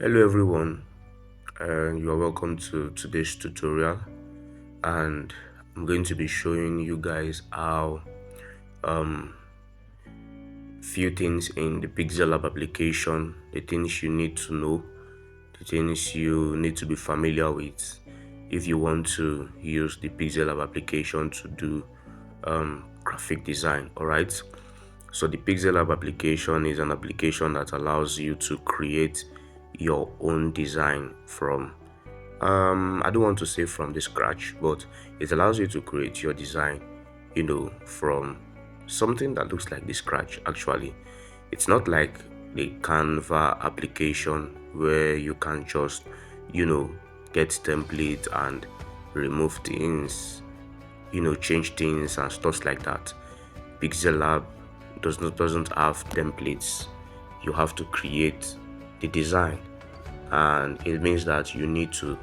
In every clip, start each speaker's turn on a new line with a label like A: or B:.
A: Hello everyone, you are welcome to today's tutorial, and I'm going to be showing you guys how um, few things in the Pixellab application, the things you need to know, the things you need to be familiar with if you want to use the Pixellab application to do graphic design. Alright, so the Pixellab application is an application that allows you to create your own design from I don't want to say from the scratch, but it allows you to create your design, from something that looks like the scratch. Actually, it's not like the Canva application where you can just, you know, get template and remove things, change things and stuff like that. Pixellab doesn't have templates. You have to create the design, and it means that you need to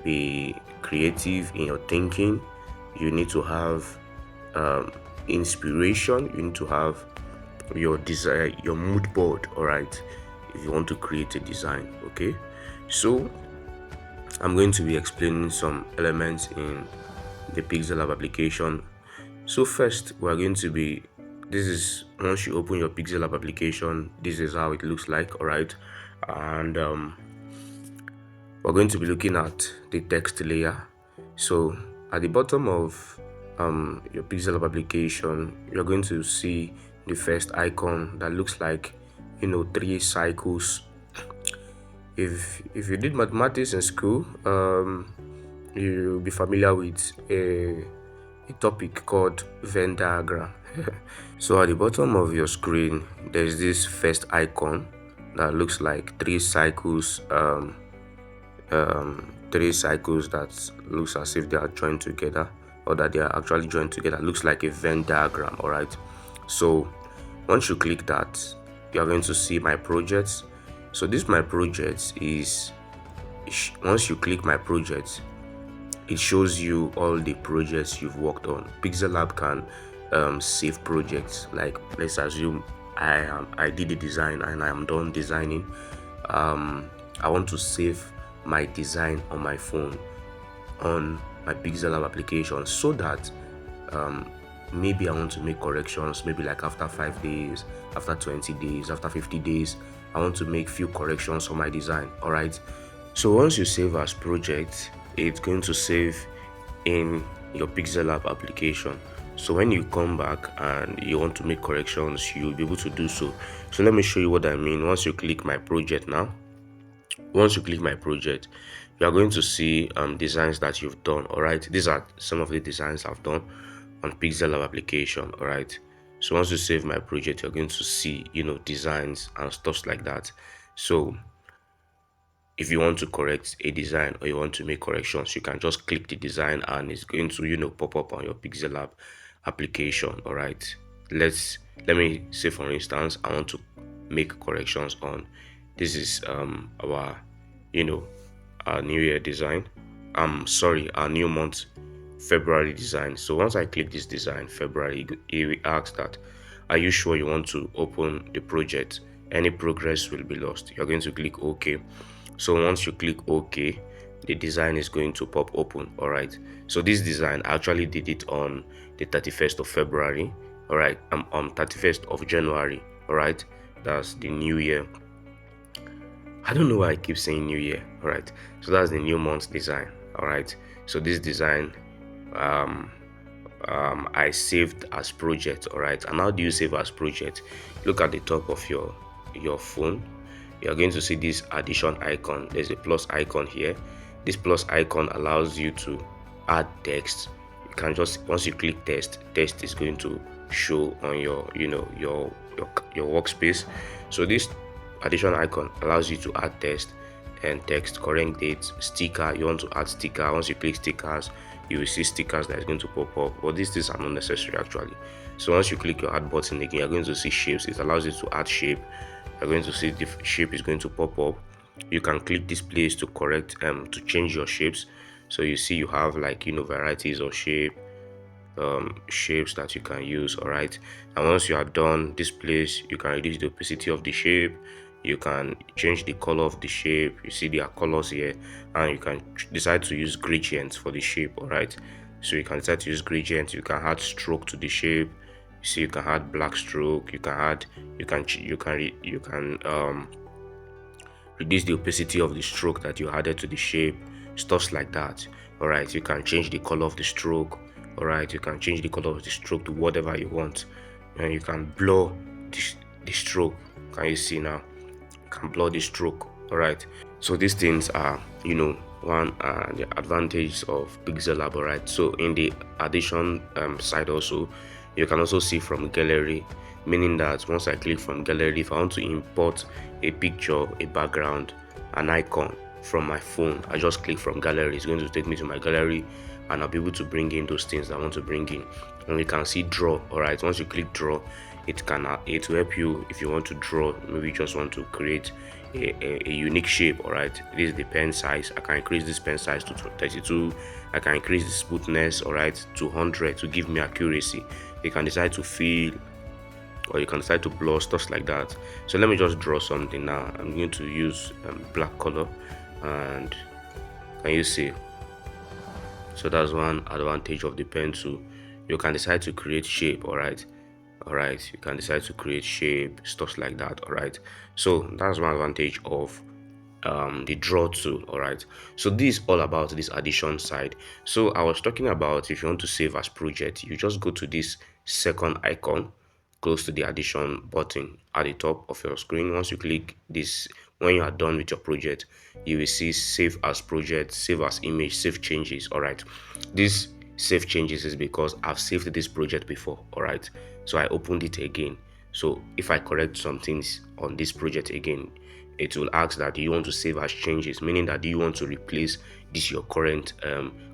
A: be creative in your thinking. You need to have um, inspiration. You need to have your desire, your mood board. All right, if you want to create a design. Okay, so I'm going to be explaining some elements in the Pixellab application. So first, we're going to be. This is once you open your Pixellab application. This is how it looks like. All right, and we're going to be looking at the text layer. So at the bottom of your Pixellab application, you're going to see the first icon that looks like, three cycles. If you did mathematics in school, you'll be familiar with a topic called Venn diagram. So at the bottom of your screen, there's this first icon that looks like three cycles that looks as if they are joined together, or that they are actually joined together. Looks like a Venn diagram. All right, so once you click that, you are going to see my projects. So this my projects is, once you click my projects, it shows you all the projects you've worked on. Pixellab can save projects. Like, let's assume I did the design and I am done designing. I want to save my design on my phone, on my Pixellab application, so that maybe I want to make corrections, maybe like after 5 days, after 20 days, after 50 days, I want to make few corrections on my design. All right, so once you save as project, it's going to save in your Pixellab application. So when you come back and you want to make corrections, you'll be able to do so. So let me show you what I mean. Once you click my project now, once you click my project, you are going to see designs that you've done. All right, these are some of the designs I've done on Pixellab application. All right, so once you save my project, you're going to see designs and stuff like that. So if you want to correct a design or you want to make corrections, you can just click the design and it's going to pop up on your Pixellab application. All right, let me say, for instance, I want to make corrections on this is our our new year design. Sorry, our new month, February design. So once I click this design, February, it will ask that, are you sure you want to open the project? Any progress will be lost. You're going to click OK. So once you click OK, the design is going to pop open. All right, so this design, I actually did it on the 31st of February. All right, I'm on 31st of January. All right, that's the new year. I don't know why I keep saying new year. All right, so that's the new month design. All right, so this design I saved as project. All right, and how do you save as project? Look at the top of your phone. You're going to see this addition icon. There's a plus icon here. This plus icon allows you to add text. You can just, once you click text is going to show on your your workspace. So this addition icon allows you to add text, current date, sticker. You want to add sticker. Once you click stickers, you will see stickers that is going to pop up, but these things are not necessary actually. So once you click your add button again, you're going to see shapes. It allows you to add shape. You're going to see the shape is going to pop up. You can click this place to correct to change your shapes. So you see you have like varieties of shapes that you can use. All right, and once you are done this place, you can reduce the opacity of the shape. You can change the color of the shape. You see there are colors here, and you can decide to use gradients for the shape. All right, so you can decide to use gradients. You can add stroke to the shape. You see, you can add black stroke. You can add, you can reduce the opacity of the stroke that you added to the shape, stuff like that. All right, you can change the color of the stroke. All right, you can change the color of the stroke to whatever you want, and you can blur the stroke. Can you see now? You can blur the stroke. All right, so these things are, one the advantage of Pixellab. All right, so in the addition side also, you can also see from gallery, meaning that once I click from gallery, if I want to import a picture, a background, an icon from my phone, I just click from gallery. It's going to take me to my gallery, and I'll be able to bring in those things I want to bring in. And you can see draw. All right, once you click draw, it will help you if you want to draw. Maybe you just want to create a unique shape. All right, this is the pen size. I can increase this pen size to 32. I can increase the smoothness, all right, to 100 to give me accuracy. You can decide to fill, or you can decide to blur, stuff like that. So let me just draw something now. I'm going to use black color, and can you see? So that's one advantage of the pen tool. You can decide to create shape. All right, you can decide to create shape, stuff like that. All right, so that's one advantage of the draw tool. All right, so this is all about this addition side. So I was talking about, if you want to save as project, you just go to this second icon close to the addition button at the top of your screen. Once you click this, when you are done with your project, you will see save as project, save as image, save changes. All right, this save changes is because I've saved this project before. All right, so I opened it again. So if I correct some things on this project again, it will ask that you want to save as changes, meaning that you want to replace this your current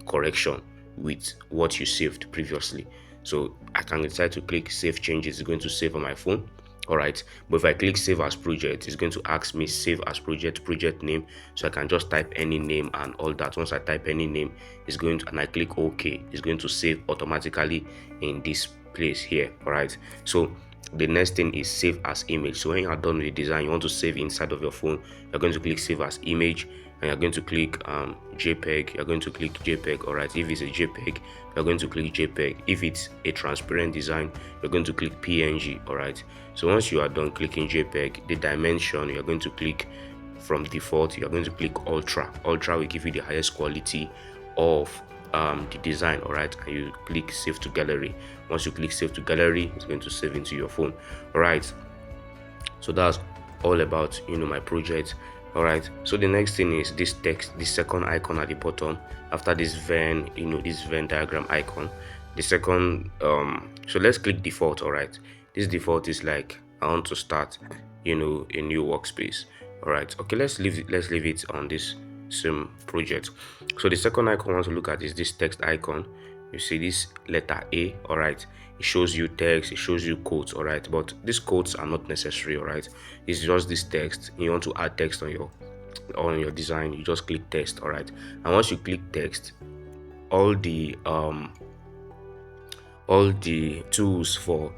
A: correction with what you saved previously. So I can decide to click save changes. It's going to save on my phone. All right, but if I click save as project, it's going to ask me save as project name. So I can just type any name and all that. Once I type any name, it's going to, and I click OK, it's going to save automatically in this place here. All right, so the next thing is save as image. So when you are done with the design, you want to save inside of your phone, you're going to click save as image, and you're going to click JPEG. You're going to click JPEG. All right, if it's a JPEG, you're going to click JPEG. If it's a transparent design, you're going to click PNG. All right, so once you are done clicking JPEG, the dimension, you're going to click from default, you're going to click ultra. Ultra will give you the highest quality of the design. All right, and you click save to gallery. Once you click save to gallery, it's going to save into your phone. All right, so that's all about my project. All right, so the next thing is this text, the second icon at the bottom after this Venn, this Venn diagram icon. The second so let's click default. All right, this default is like I want to start a new workspace. All right, okay, let's leave it on this same project. So the second icon I want to look at is this text icon. You see this letter A. All right, it shows you text, it shows you quotes. All right, but these quotes are not necessary. All right, it's just this text. You want to add text on your design, you just click text. All right, and once you click text, all the tools for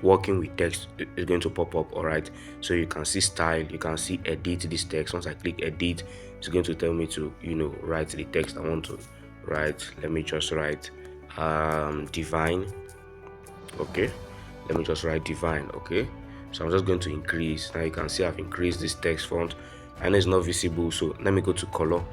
A: working with text is going to pop up. All right, so you can see style, you can see edit this text. Once I click edit, it's going to tell me to write the text I want to write. Let me just write divine. Okay, let me just write divine. Okay, so I'm just going to increase. Now you can see I've increased this text font and it's not visible, so let me go to color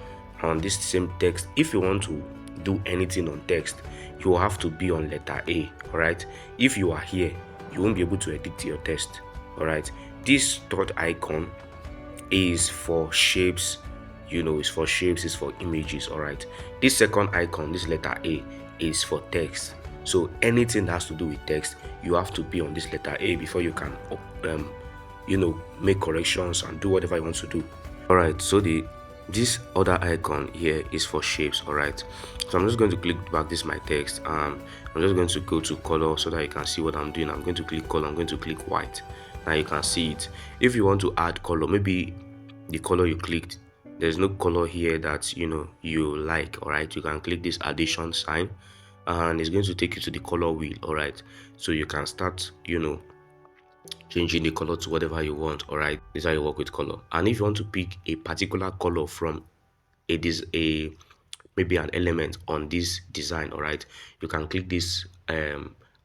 A: on this same text. If you want to do anything on text, you will have to be on letter A. All right, if you are here, you won't be able to edit your text. All right, this third icon is for shapes, it's for shapes, it's for images. All right, this second icon, this letter A, is for text. So anything that has to do with text, you have to be on this letter A before you can make corrections and do whatever you want to do. All right, so this other icon here is for shapes. All right, so I'm just going to click back this my text. I'm just going to go to color so that you can see what I'm doing. I'm going to click color, I'm going to click white. Now you can see it. If you want to add color, maybe the color you clicked, there's no color here that you like. All right, you can click this addition sign and it's going to take you to the color wheel. All right, so you can start changing the color to whatever you want. All right, this is how you work with color. And if you want to pick a particular color from it is a maybe an element on this design, all right, you can click this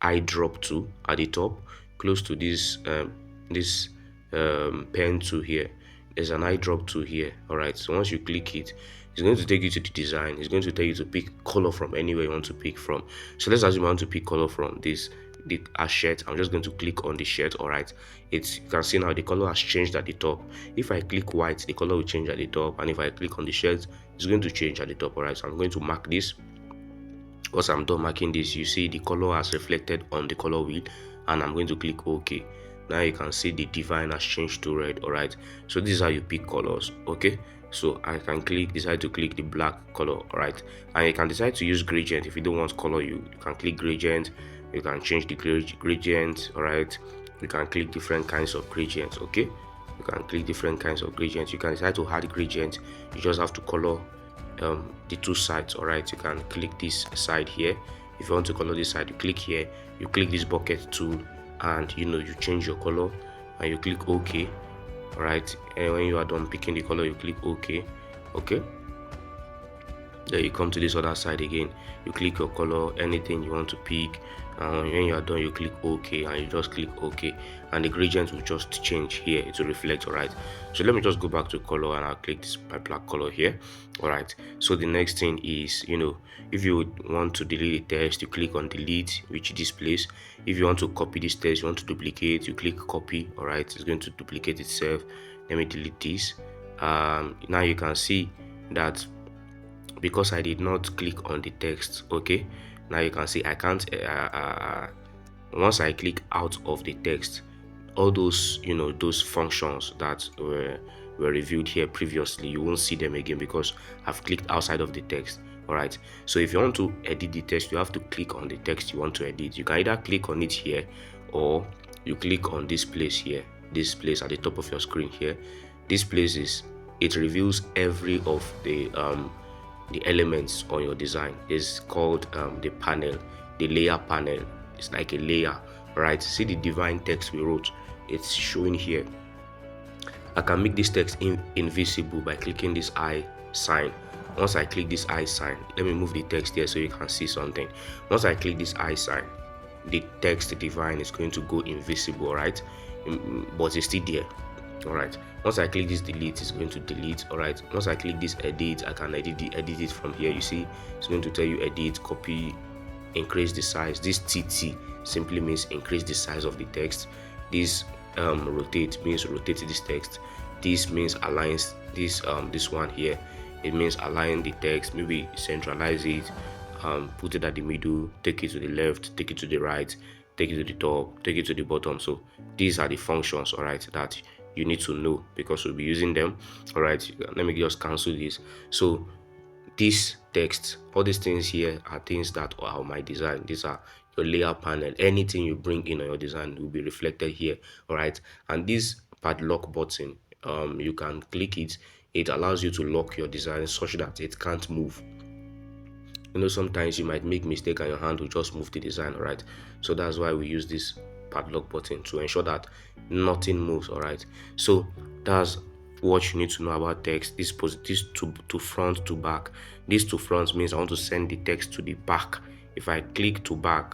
A: eye drop tool at the top close to this pen tool here. There's an eye drop tool here. All right, so once you click it, it's going to take you to the design. It's going to tell you to pick color from anywhere you want to pick from. So let's assume I want to pick color from this the a shirt. I'm just going to click on the shirt. All right, it's, you can see now the color has changed at the top. If I click white, the color will change at the top, and if I click on the shirt, it's going to change at the top. All right, so I'm going to mark this. Once I'm done marking this, you see the color has reflected on the color wheel, and I'm going to click OK. Now you can see the divine has changed to red. All right, so this is how you pick colors. Okay, so I can decide to click the black color. All right, and you can decide to use gradient. If you don't want color, you can click gradient. You can change the gradient. All right, you can click different kinds of gradients. Okay, you can click different kinds of gradients. You can decide to add gradient. You just have to color the two sides. All right, you can click this side here. If you want to color this side, you click here, you click this bucket tool, and you change your color, and you click OK. All right, and when you are done picking the color, you click OK. Okay, then you come to this other side again, you click your color, anything you want to pick, and when you are done, you click OK, and you just click OK, and the gradient will just change here, it will reflect. All right, so let me just go back to color, and I'll click this black color here. All right, so the next thing is, if you want to delete the text, you click on delete, which displays. If you want to copy this text, you want to duplicate, you click copy. All right, it's going to duplicate itself. Let me delete this. Now you can see that because I did not click on the text. Okay, now you can see I can't once I click out of the text, all those those functions that were reviewed here previously, you won't see them again because I've clicked outside of the text. All right, so if you want to edit the text, you have to click on the text you want to edit. You can either click on it here, or you click on this place here, this place at the top of your screen here. This place it reveals every of the elements on your design. Is called the panel, the layer panel. It's like a layer. Right, see the divine text we wrote, it's showing here. I can make this text invisible by clicking this eye sign. Once I click this eye sign, let me move the text here so you can see something. Once I click this eye sign, the text divine is going to go invisible. Right, but it's still there. All right, once I click this delete, it's going to delete. All right, once I click this edit, I can edit it from here. You see, it's going to tell you edit, copy, increase the size. This TT simply means increase the size of the text. This rotate means rotate this text. This means aligns this this one here. It means align the text, maybe centralize it, put it at the middle, take it to the left, take it to the right, take it to the top, take it to the bottom. So these are the functions, all right, that you need to know because we'll be using them. All right, let me just cancel this. So this text, all these things here are things that are my design. These are your layer panel. Anything you bring in on your design will be reflected here. All right, and this padlock button, you can click it. It allows you to lock your design such that it can't move. Sometimes you might make mistake and your hand will just move the design. All right, so that's why we use this padlock button to ensure that nothing moves. All right, so that's what you need to know about text. This to front to back. This to front means I want to send the text to the back. If I click to back,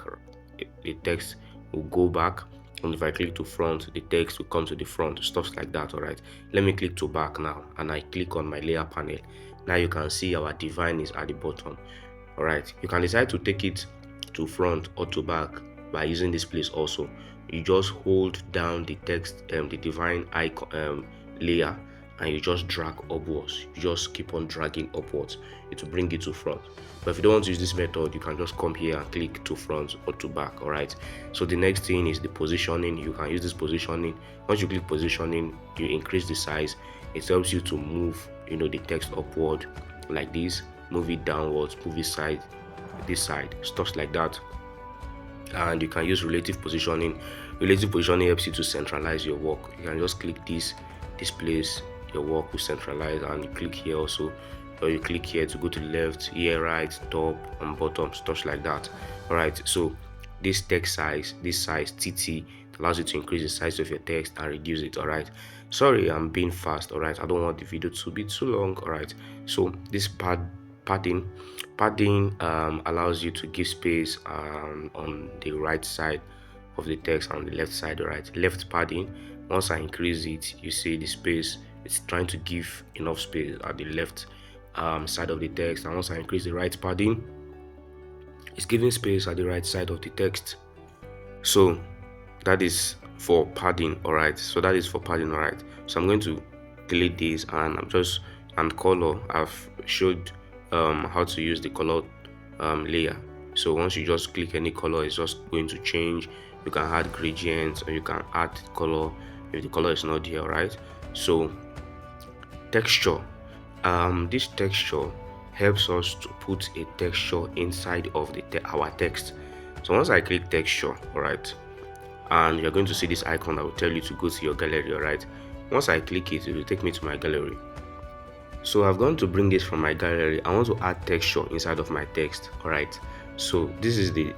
A: the text will go back, and if I click to front, the text will come to the front, stuff like that. All right, let me click to back now, and I click on my layer panel. Now you can see our divine is at the bottom. All right, you can decide to take it to front or to back by using this place also. You just hold down the text, the divine icon layer, and you just drag upwards. You just keep on dragging upwards. It will bring it to front. But if you don't want to use this method, you can just come here and click to front or to back. All right, so the next thing is the positioning. You can use this positioning. Once you click positioning, you increase the size. It helps you to move the text upward like this, move it downwards, move it side, this side, stuff like that. And you can use relative positioning. Relative positioning helps you to centralize your work. You can just click this place, your work will centralize, and you click here also, or you click here to go to the left, here, right, top and bottom, stuff like that. All right, so this text size, this size TT, allows you to increase the size of your text and reduce it. All right, sorry, I'm being fast. All right, I don't want the video to be too long. All right, so this padding allows you to give space on the right side of the text and the left side. All right, left padding, once I increase it, you see the space, it's trying to give enough space at the left side of the text, and once I increase the right padding, it's giving space at the right side of the text. So that is for padding. All right, so that is for padding. All right, so I'm going to delete this, and and color, I've showed how to use the color layer. So once you just click any color, it's just going to change. You can add gradients, or you can add color if the color is not here. All right, so texture, this texture helps us to put a texture inside of our text. So once I click texture, all right, and you're going to see this icon that will tell you to go to your gallery. All right, once I click it, it will take me to my gallery. So I've gone to bring this from my gallery. I want to add texture inside of my text. All right, so this is the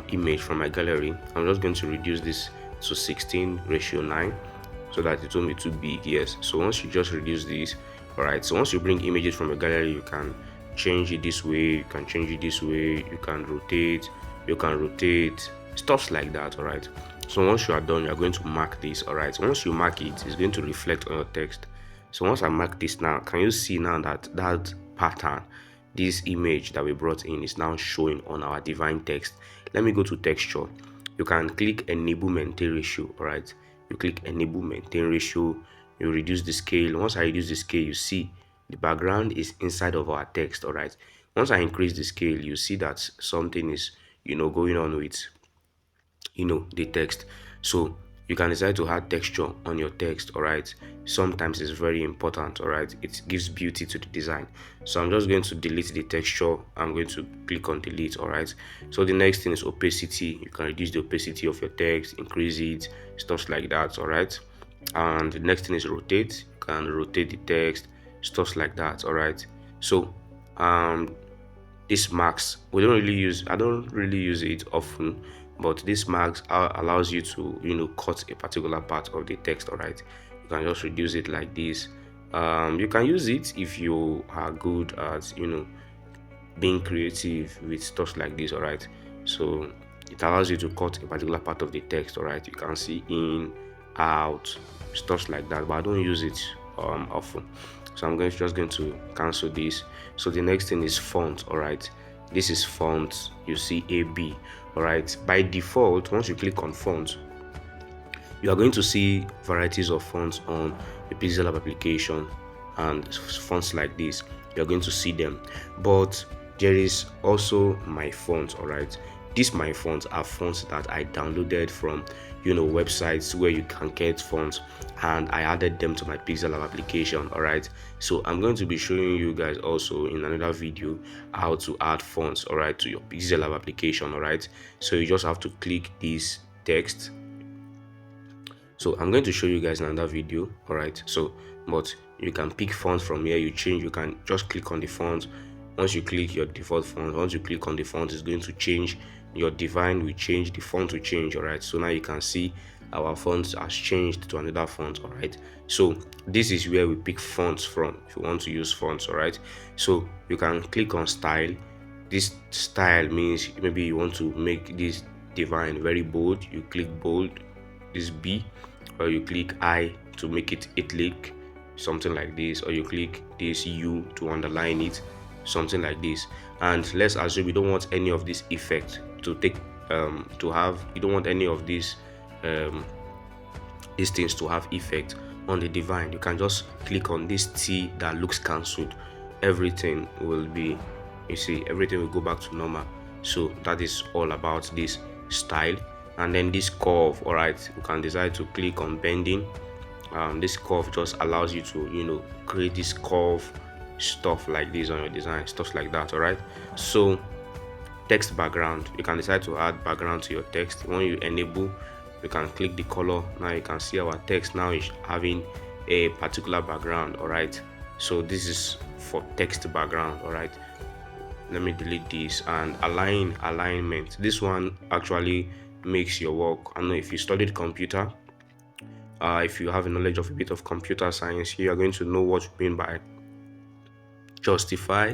A: image from my gallery. I'm just going to reduce this to 16:9 so that it won't be too big. Yes, so once you just reduce this, all right, so once you bring images from a gallery, you can change it this way, you can change it this way, you can rotate stuff like that. All right, so once you are done, you are going to mark this. All right, once you mark it, it's going to reflect on your text. So once I mark this now, can you see now that that pattern, this image that we brought in, is now showing on our divine text? Let me go to texture. You can click enable maintain ratio. All right, you click enable maintain ratio, you reduce the scale. Once I reduce the scale, you see the background is inside of our text. All right, once I increase the scale, you see that something is going on with the text. So you can decide to add texture on your text. All right, sometimes it's very important. All right, it gives beauty to the design. So I'm just going to delete the texture. I'm going to click on delete. All right, so the next thing is opacity. You can reduce the opacity of your text, increase it, stuff like that. All right, and the next thing is rotate. You can rotate the text, stuff like that. All right, so this marks, I don't really use it often, but this marks allows you to cut a particular part of the text. All right, you can just reduce it like this. You can use it if you are good at being creative with stuff like this. All right, so it allows you to cut a particular part of the text. All right, you can see in, out, stuff like that, but I don't use it often, so I'm just going to cancel this. So the next thing is font. All right, this is font. You see AB. All right, by default, once you click on font, you are going to see varieties of fonts on the Pixellab application, and fonts like this, you are going to see them. But there is also my fonts. All right, these my fonts are fonts that I downloaded from websites where you can get fonts, and I added them to my Pixellab application. All right, so I'm going to be showing you guys also in another video how to add fonts, all right, to your Pixellab application. All right, so you just have to click this text. So I'm going to show you guys in another video. All right, so but you can pick fonts from here. You can just click on the font. Once you click your default font, once you click on the font, it's going to change. Your divine will change, the font will change. All right, so now you can see our font has changed to another font. All right, so this is where we pick fonts from if you want to use fonts. All right, so you can click on style. This style means maybe you want to make this divine very bold. You click bold, this B, or you click I to make it italic, something like this, or you click this U to underline it, something like this. And let's assume you don't want any of this effect to take you don't want any of these things to have effect on the divine. You can just click on this T that looks cancelled. Everything will be, everything will go back to normal. So that is all about this style. And then this curve, all right, you can decide to click on bending. This curve just allows you to create this curve stuff like this on your design, stuff like that. All right, so text background, you can decide to add background to your text. When you enable, you can click the color. Now you can see our text now is having a particular background. All right, so this is for text background. All right, let me delete this. And alignment, this one actually makes your work. I don't know if you studied computer, if you have a knowledge of a bit of computer science, you are going to know what we mean by justify,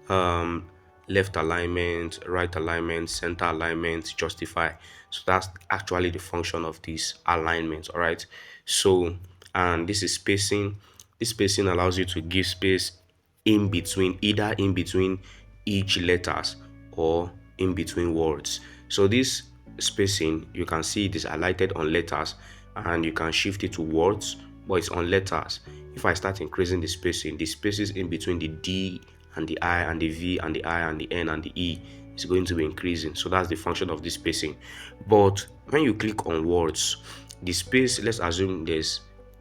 A: um, left alignment, right alignment, center alignment, justify. So that's actually the function of this alignment. All right. So, and this is spacing. This spacing allows you to give space in between, either in between each letters or in between words. So this spacing, you can see it is highlighted on letters, and you can shift it to words, but it's on letters. If I start increasing the spaces in between the D and the I and the V and the I and the N and the E is going to be increasing. So that's the function of this spacing. But when you click on words, the space, let's assume there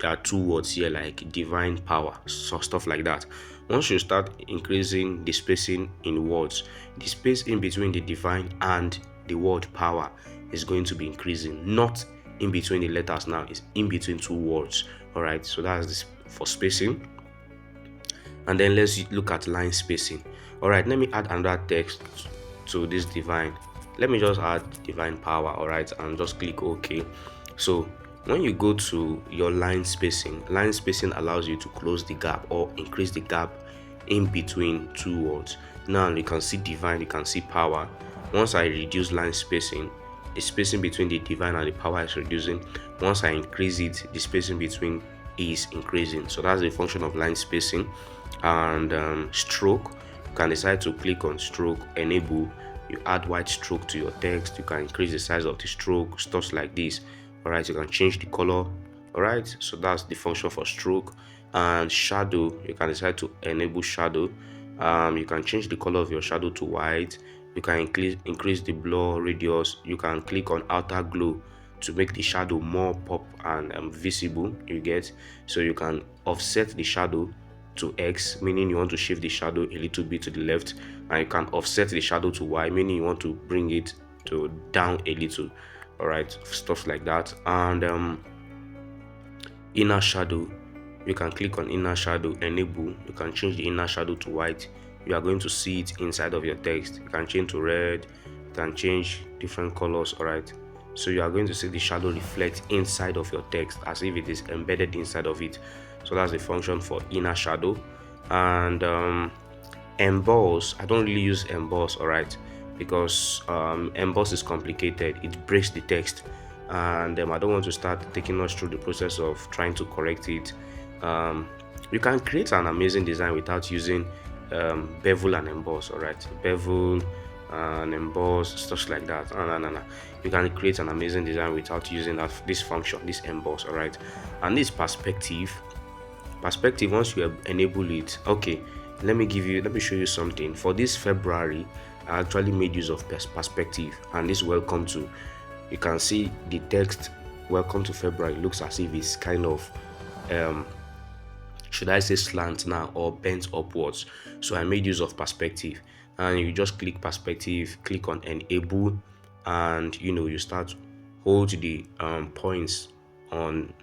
A: are two words here like divine power, so stuff like that. Once you start increasing the spacing in words, the space in between the divine and the word power is going to be increasing, not in between the letters. Now it's in between two words. All right, so that's this for spacing. And then let's look at line spacing. All right, let me add another text to this divine. Let me just add divine power. All right, and just click OK. So when you go to your line spacing allows you to close the gap or increase the gap in between two words. Now you can see divine, you can see power. Once I reduce line spacing, the spacing between the divine and the power is reducing. Once I increase it, the spacing between is increasing. So that's the function of line spacing. And stroke, you can decide to click on stroke, enable. You add white stroke to your text. You can increase the size of the stroke, stuff like this. All right, you can change the color. All right, so that's the function for stroke. And shadow, you can decide to enable shadow. You can change the color of your shadow to white. You can increase the blur radius. You can click on outer glow to make the shadow more pop and visible. You get, so you can offset the shadow to X, meaning you want to shift the shadow a little bit to the left, and you can offset the shadow to Y, meaning you want to bring it to down a little. All right, stuff like that. And inner shadow, you can click on inner shadow, enable. You can change the inner shadow to white. You are going to see it inside of your text. You can change to red, you can change different colors. All right, so you are going to see the shadow reflect inside of your text as if it is embedded inside of it. So that's the function for inner shadow. And emboss, I don't really use emboss, all right, because emboss is complicated. It breaks the text, and I don't want to start taking us through the process of trying to correct it. You can create an amazing design without using bevel and emboss. All right, bevel and emboss, stuff like that. No. You can create an amazing design without using this function, this emboss. All right, and this perspective, once you enable it, okay, let me show you something. For this February, I actually made use of perspective, and this welcome to, you can see the text welcome to February looks as if it's kind of should I say slant now or bent upwards. So I made use of perspective, and you just click perspective, click on enable, and you start hold the points on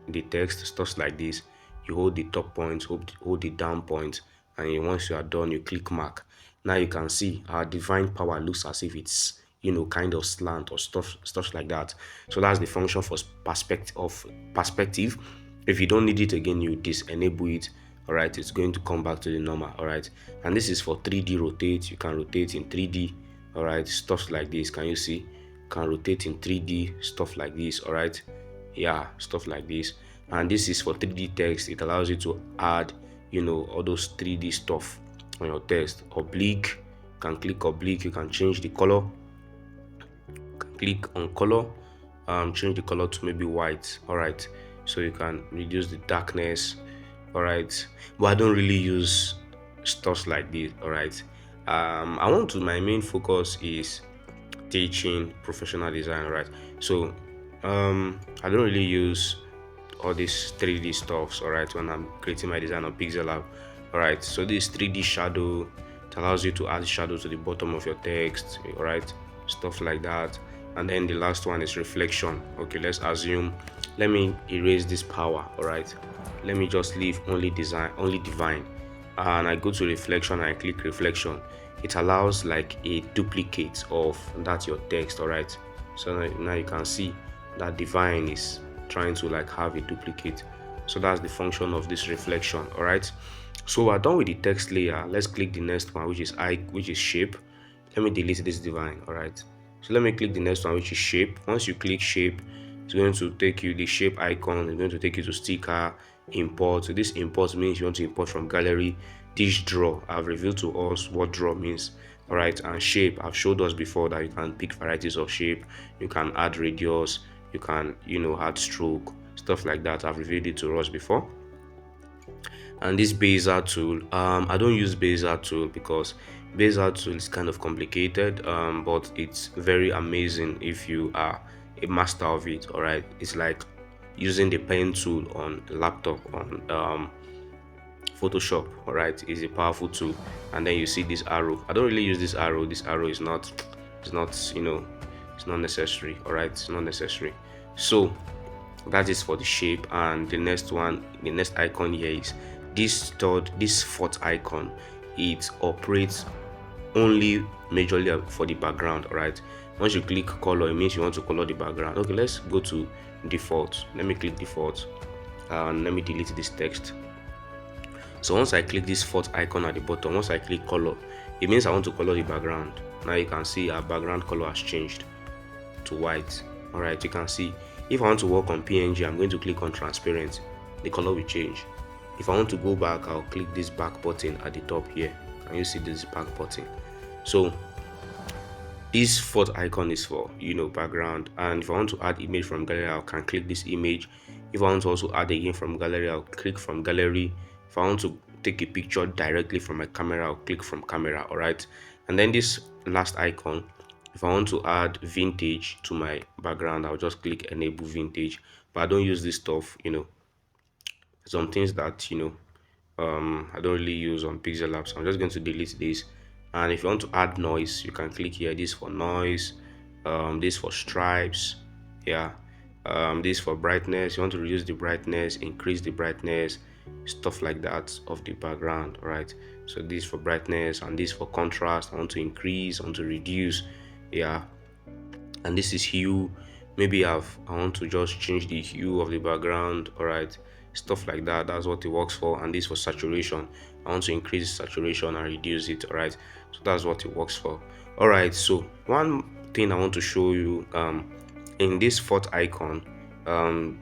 A: the text, stuff like this. You hold the top points, hold the down point, and once you are done, you click mark. Now you can see our divine power looks as if it's kind of slant or stuff like that. So that's the function for perspective. If you don't need it again, you disable it. All right, it's going to come back to the normal. All right, and this is for 3D rotate. You can rotate in 3D. All right, stuff like this. Can you see? Can rotate in 3D, stuff like this. All right, yeah, stuff like this. And this is for 3D text. It allows you to add all those 3D stuff on your text. Oblique, you can click oblique. You can change the color. Click on color, change the color to maybe white. All right, so you can reduce the darkness. All right, but I don't really use stuff like this. All right, my main focus is teaching professional design. Right, so I don't really use all these 3D stuffs, all right, when I'm creating my design on Pixellab. All right, so this 3D shadow, it allows you to add shadow to the bottom of your text. All right, stuff like that. And then the last one is reflection. Okay, let's assume, let me erase this power. All right, let me just leave only divine, and I go to reflection and I click reflection. It allows like a duplicate of that your text. All right, So now you can see that divine is trying to like have a duplicate. So that's the function of this reflection. All right, so we're done with the text layer. Let's click the next one, which is shape. Let me delete this divine. All right, so let me click the next one, which is shape. Once you click shape, it's going to take you the shape icon. It's going to take you to sticker, import. So this import means you want to import from gallery. This draw, I've revealed to us what draw means. All right, and shape, I've showed us before that you can pick varieties of shape. You can add radius, you can add stroke, stuff like that. I've revealed it to us before. And this bezier tool, I don't use bezier tool because bezier tool is kind of complicated, but it's very amazing if you are a master of it. All right, it's like using the pen tool on a laptop on Photoshop. All right, is a powerful tool. And then you see this arrow. I don't really use this arrow. This arrow is not it's not it's not necessary. All right, it's not necessary. So that is for the shape. And the next one, the next icon here is this fourth icon. It operates only majorly for the background. All right, once you click color, it means you want to color the background. Okay, let's go to default. Let me click default and let me delete this text. So once I click this fourth icon at the bottom, once I click color, it means I want to color the background. Now you can see our background color has changed to white. All right, you can see if I want to work on PNG, I'm going to click on transparent. The color will change. If I want to go back, I'll click this back button at the top here. Can you see this back button? So this fourth icon is for background. And if I want to add image from gallery, I can click this image. If I want to also add again from gallery, I'll click from gallery. If I want to take a picture directly from my camera, I'll click from camera. All right, and then this last icon, if I want to add vintage to my background, I'll just click enable vintage. But I don't use this stuff. Some things that I don't really use on Pixellab, so I'm just going to delete this. And if you want to add noise, you can click here. This for noise, this for stripes, yeah, this for brightness. You want to reduce the brightness, increase the brightness, stuff like that of the background. All right, so this for brightness and this for contrast. I want to increase, I want to reduce, yeah. And this is hue. Maybe I want to just change the hue of the background. All right, stuff like that. That's what it works for. And this for saturation. I want to increase saturation and reduce it. All right, so that's what it works for. All right, so one thing I want to show you, in this fourth icon,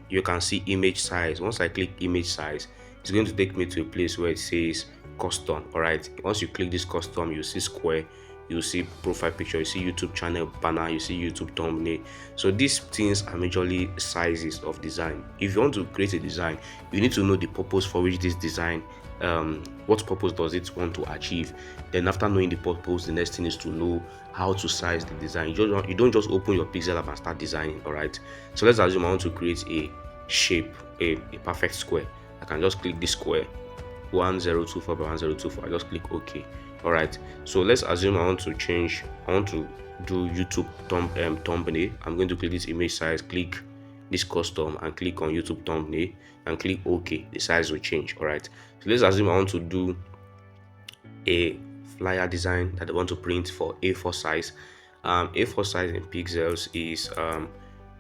A: you can see image size. Once I click image size, it's going to take me to a place where it says custom. All right, once you click this custom, you see square, you see profile picture, you see YouTube channel banner, you see YouTube thumbnail. So these things are majorly sizes of design. If you want to create a design, you need to know the purpose for which this design, what purpose does it want to achieve. Then after knowing the purpose, the next thing is to know how to size the design. You don't just open your Pixellab and start designing. All right, so let's assume I want to create a shape, a perfect square. I can just click this square 1024 by 1024. I just click OK. All right, so let's assume I want to do YouTube thumbnail. I'm going to click this image size, click this custom and click on YouTube thumbnail and click OK. The size will change. All right, so let's assume I want to do a flyer design that I want to print for A4 size. A4 size in pixels is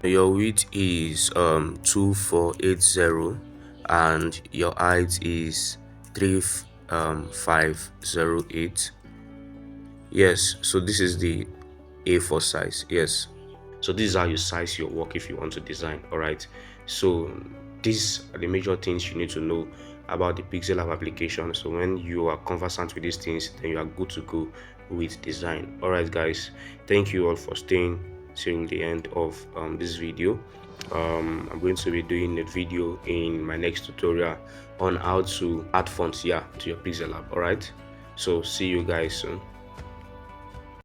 A: your width is 2480 and your height is 3508. Yes, so this is the A4 size. Yes, so this is how you size your work if you want to design. All right, so these are the major things you need to know about the Pixellab application. So when you are conversant with these things, then you are good to go with design. All right guys, thank you all for staying till the end of this video. I'm going to be doing a video in my next tutorial on how to add fonts to your Pixellab. All right, so see you guys soon.